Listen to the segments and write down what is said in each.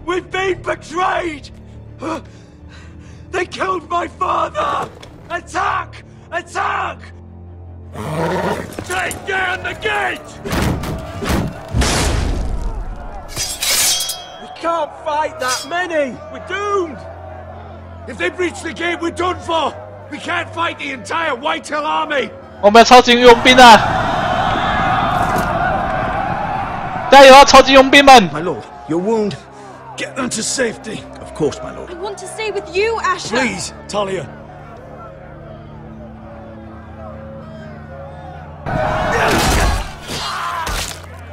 We've been betrayed! They killed my father! Attack! Attack! Take down the gate! We can't fight that many! We're doomed! If they breach the gate, we're done for! We can't fight the entire Whitetail army! 我们要超级佣兵啊！加油啊，超级佣兵们 My lord, your wound. Get them to safety. Of course, my lord. I want to stay with you, Asher. Please, Talia.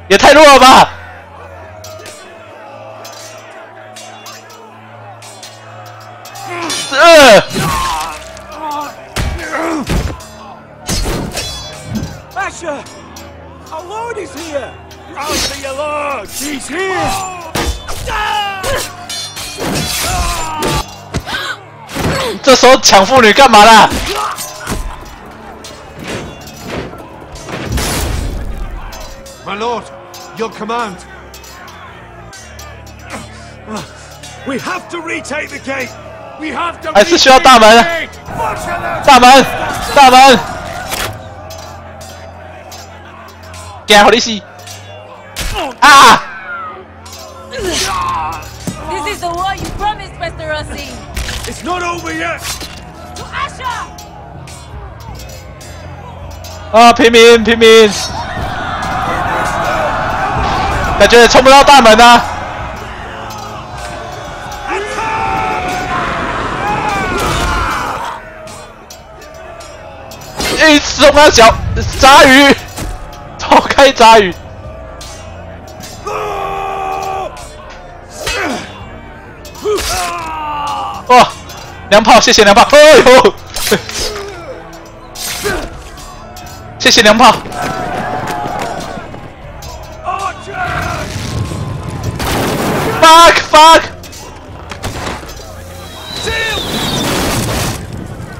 也太弱了吧！Asher! Our lord is here! Run for your lord! He's here! 这时候抢妇女干嘛啦？ My lord, your command. We have to retake the gate. We have to. 还是需要大门。大门，大门。惊好你死！啊 This is the war you promised, Mr. Rossi. It's not over yet. To Asher. 啊，平民，平民。 感觉也冲不到大门啊！一送他小杂鱼，抛开杂鱼。哇，娘炮，谢谢娘炮！哎呦，谢谢娘炮。 Fuck! Fuck!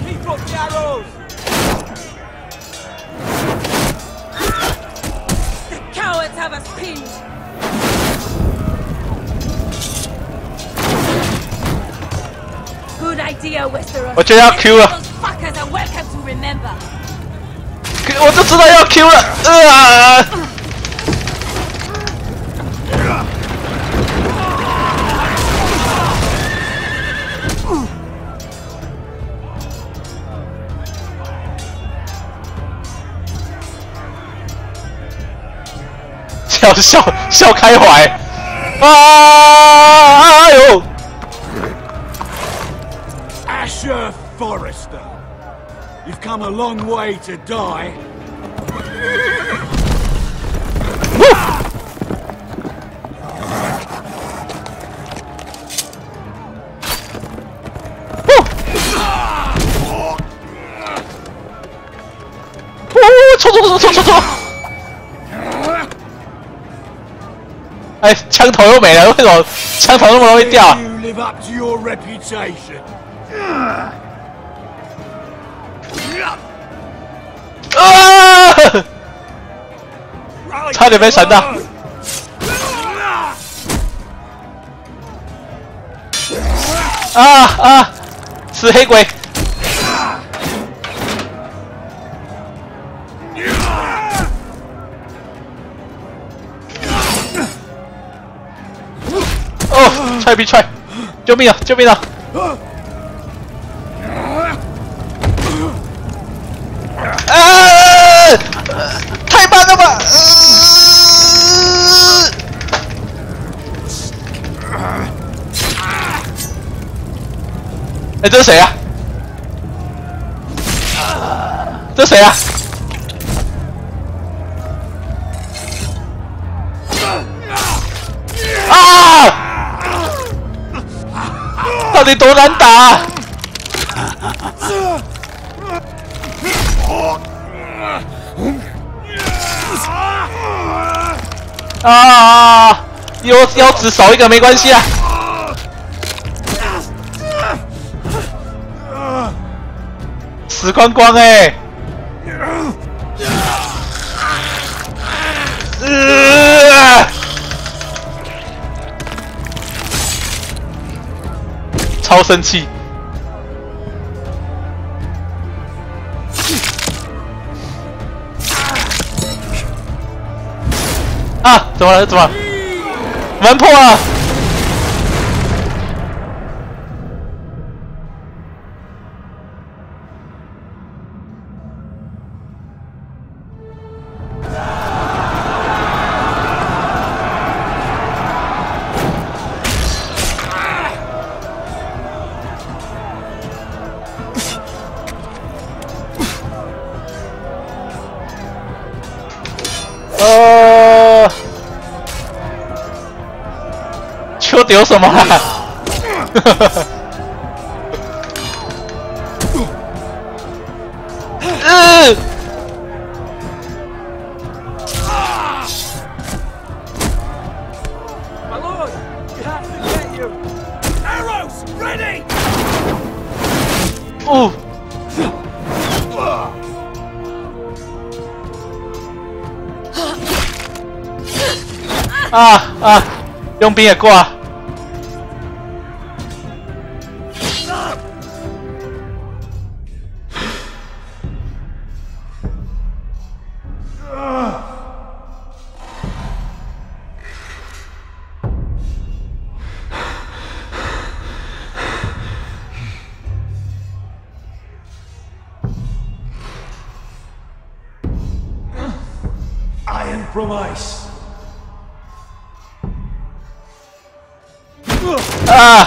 Keep up the arrows! The cowards have us pinned. Good idea, Westeros. 我觉得要 Q 了。 Those fuckers are welcome to remember. 我就知道要 Q 了。笑开怀啊！哎呦 Asher Forrester, you've come a long way to die.冲！ 哎，枪头又没了，为什么枪头那么容易掉？ You live up to your reputation. 差点被闪到。死黑鬼！哦，踹逼踹！救命啊！救命啊！太慢了吧！哎，这是谁啊？这是谁啊？啊！到底多难打啊？腰只少一个没关系啊。死光光哎！超生气。啊！怎么了？怎么了？门破了！秋丢什么啊？My lord, you have to get you. Arrows ready. 哦。啊！佣兵也挂。Iron promise. 啊！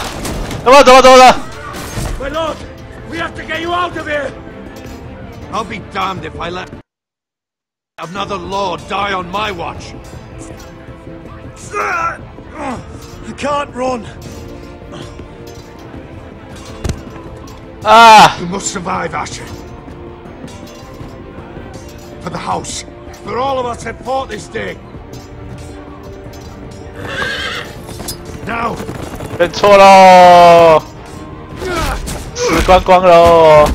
怎么了？ My lord, we have to get you out of here. I'll be damned if I let another lord die on my watch. You can't run. Ah! You must survive, Asher. For the house. For all of us at port this day. Now. 认错喽，死光光喽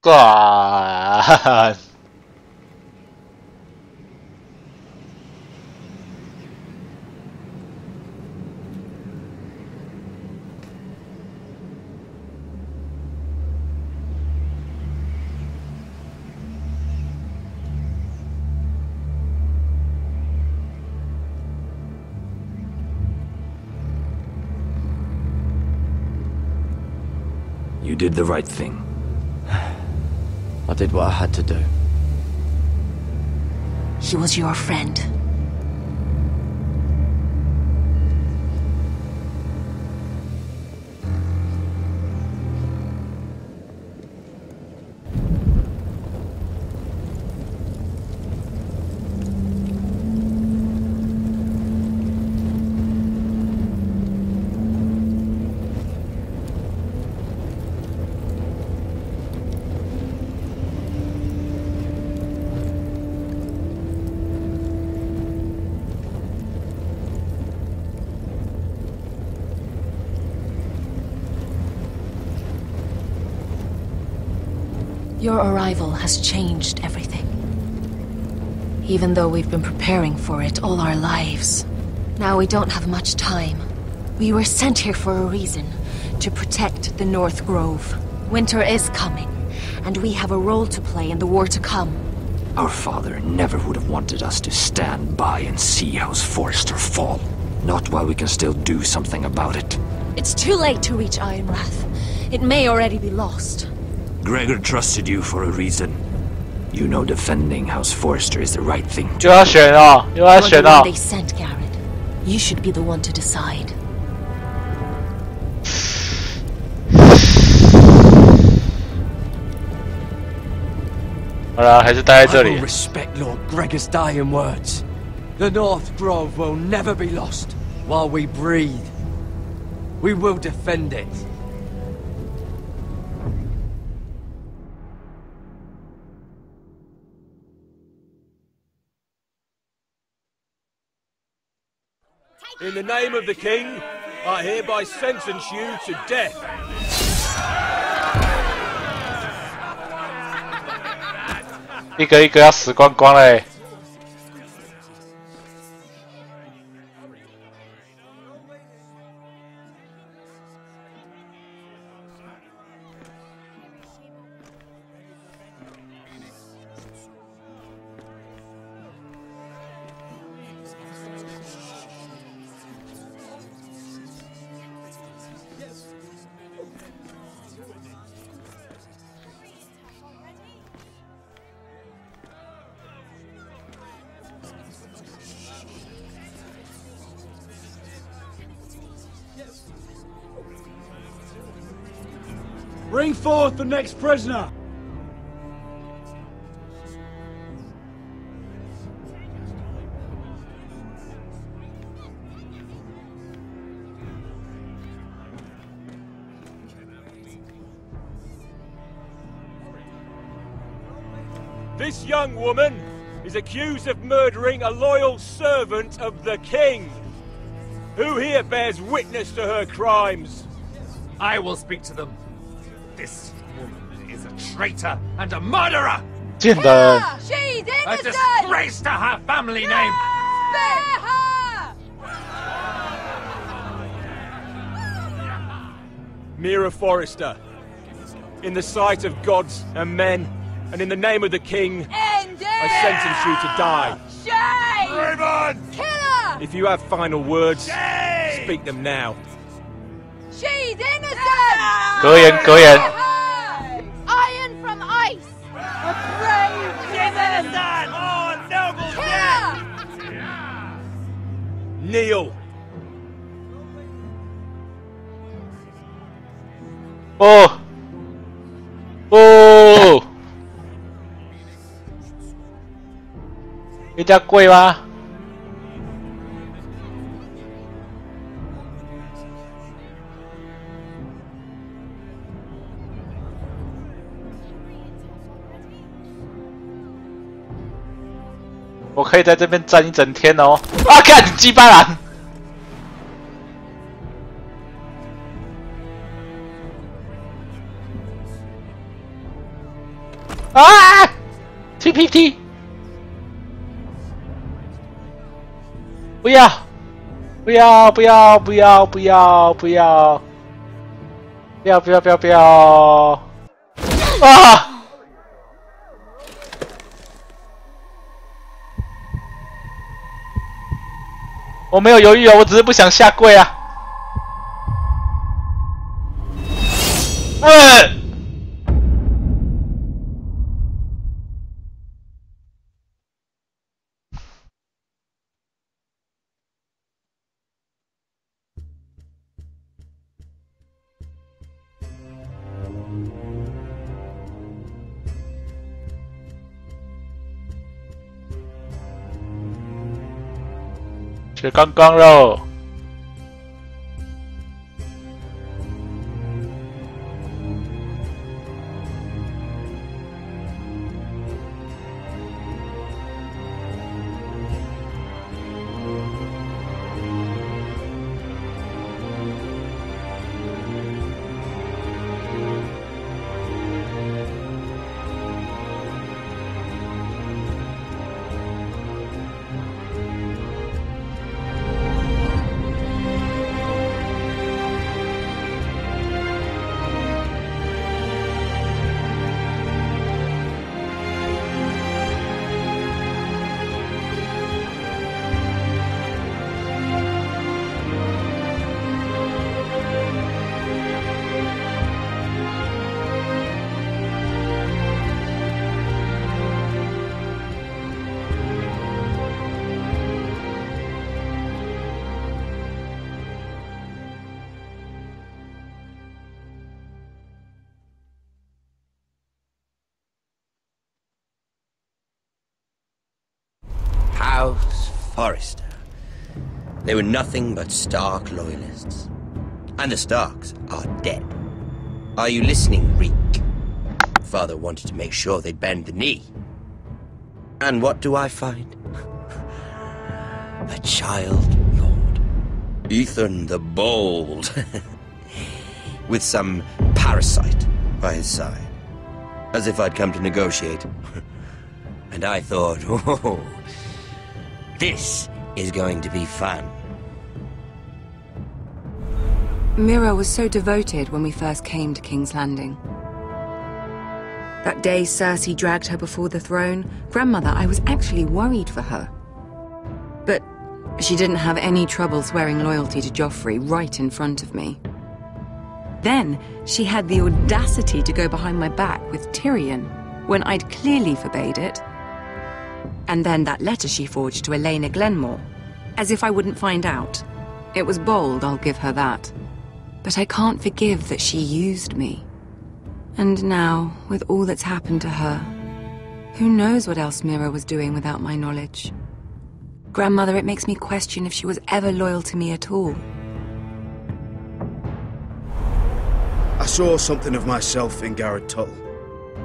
！God. You did the right thing. I did what I had to do. He was your friend. Your arrival has changed everything. Even though we've been preparing for it all our lives. Now we don't have much time. We were sent here for a reason. To protect the North Grove. Winter is coming, and we have a role to play in the war to come. Our father never would have wanted us to stand by and see House Forrester fall. Not while we can still do something about it. It's too late to reach Ironwrath. It may already be lost. Gregor trusted you for a reason. You know defending House Forrester is the right thing to do. 又要选了，又要选了。 They sent Garrett. You should be the one to decide. 好了，还是待在这 I 里 will。respect Lord Gregor's dying words. The North Grove will never be lost while we breathe. We will defend it. In the name of the king, I hereby sentence you to death. 一个一个要死光光嘞！ Bring forth the next prisoner. This young woman is accused of murdering a loyal servant of the king. Who here bears witness to her crimes? I will speak to them. This woman is a traitor and a murderer! 贱人， She's A innocent! disgrace to her family name! Spare her! Mira Forrester, in the sight of gods and men, and in the name of the king, End it! I sentence you to die. Shame! Raven! Kill her! If you have final words, speak them now. She's innocent! 格言格言， Iron from ice! A brave woman! Oh, noble Kill her! Kneel. 哦哦，一定要跪吗？我可以在这边站一整天哦！啊，看你鸡巴狼！啊 ！TPT！ 不要！不要！不要！不要！不要！不要！不要！不要！不要！不要！啊！ 我没有犹豫啊，我只是不想下跪啊。是刚刚喽。House Forrester. They were nothing but Stark loyalists. And the Starks are dead. Are you listening, Reek? Father wanted to make sure they'd bend the knee. And what do I find? A child lord. Ethan the Bold. With some parasite by his side. As if I'd come to negotiate. And I thought, oh, this is going to be fun. Mira was so devoted when we first came to King's Landing. That day Cersei dragged her before the throne, Grandmother, I was actually worried for her. But she didn't have any trouble swearing loyalty to Joffrey right in front of me. Then she had the audacity to go behind my back with Tyrion, when I'd clearly forbade it. And then that letter she forged to Elena Glenmore, as if I wouldn't find out. It was bold, I'll give her that. But I can't forgive that she used me. And now, with all that's happened to her, who knows what else Mira was doing without my knowledge? Grandmother, it makes me question if she was ever loyal to me at all. I saw something of myself in Garrett Tuttle.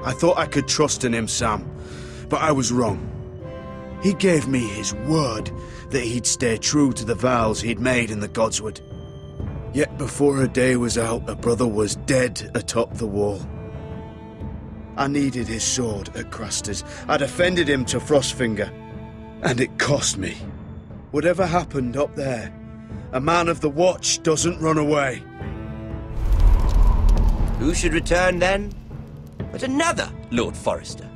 I thought I could trust in him, Sam, but I was wrong. He gave me his word that he'd stay true to the vows he'd made in the Godswood. Yet before a day was out, a brother was dead atop the wall. I needed his sword at Craster's. I defended him to Frostfinger, and it cost me. Whatever happened up there, a man of the Watch doesn't run away. Who should return then? But another Lord Forrester.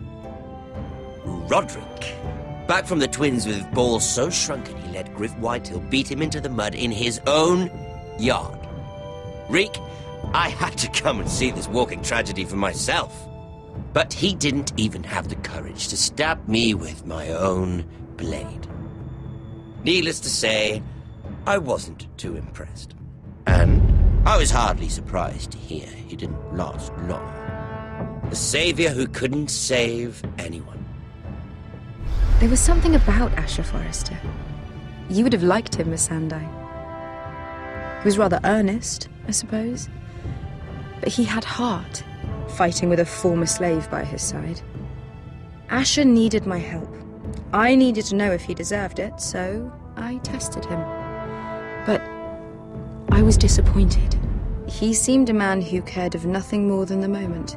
Roderick. Back from the Twins with balls so shrunken he let Griff Whitehill beat him into the mud in his own yard. Reek, I had to come and see this walking tragedy for myself. But he didn't even have the courage to stab me with my own blade. Needless to say, I wasn't too impressed. And I was hardly surprised to hear he didn't last long. A savior who couldn't save anyone. There was something about Asher Forrester. You would have liked him, Miss Sandai. He was rather earnest, I suppose. But he had heart, fighting with a former slave by his side. Asher needed my help. I needed to know if he deserved it, so I tested him. But I was disappointed. He seemed a man who cared of nothing more than the moment.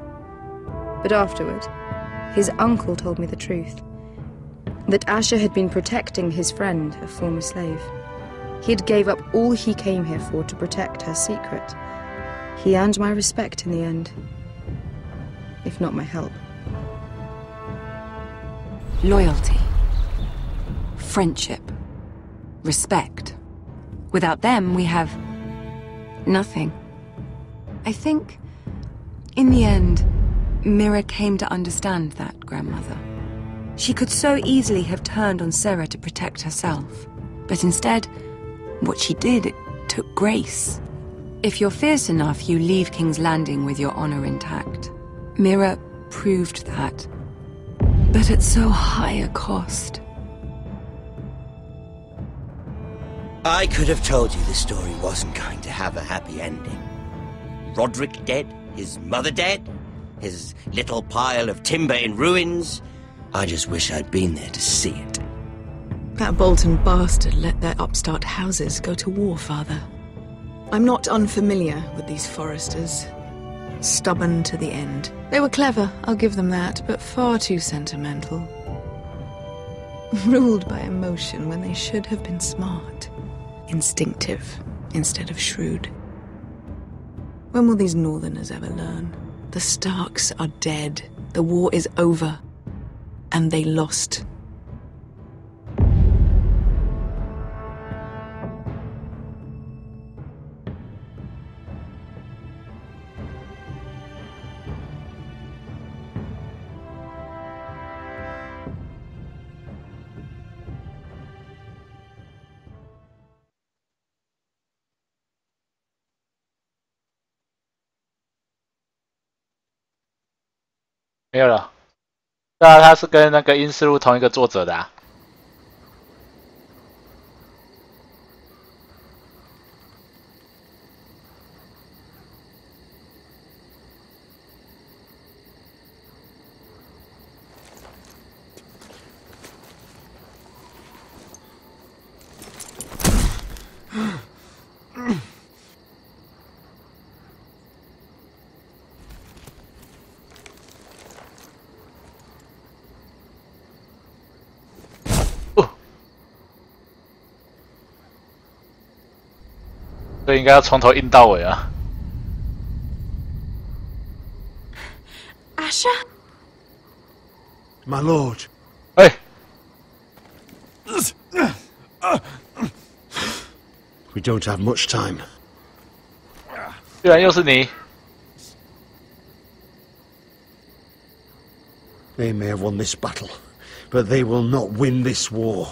But afterward, his uncle told me the truth. That Asher had been protecting his friend, a former slave. He had gave up all he came here for to protect her secret. He earned my respect in the end. If not my help. Loyalty. Friendship. Respect. Without them, we have nothing. I think, in the end, Mira came to understand that, Grandmother. She could so easily have turned on Sarah to protect herself. But instead, what she did, it took grace. If you're fierce enough, you leave King's Landing with your honor intact. Mira proved that. But at so high a cost. I could have told you this story wasn't going to have a happy ending. Roderick dead, his mother dead, his little pile of timber in ruins. I just wish I'd been there to see it. That Bolton bastard let their upstart houses go to war, Father. I'm not unfamiliar with these Forresters. Stubborn to the end. They were clever, I'll give them that, but far too sentimental. Ruled by emotion when they should have been smart. Instinctive instead of shrewd. When will these Northerners ever learn? The Starks are dead. The war is over. And they lost.没有了。对啊，他是跟那个《阴尸路》同一个作者的啊。所以应该要从头印到尾啊。Asher? My lord. 哎， We don't have much time. 居然又是你！ They may have won this battle, but they will not win this war.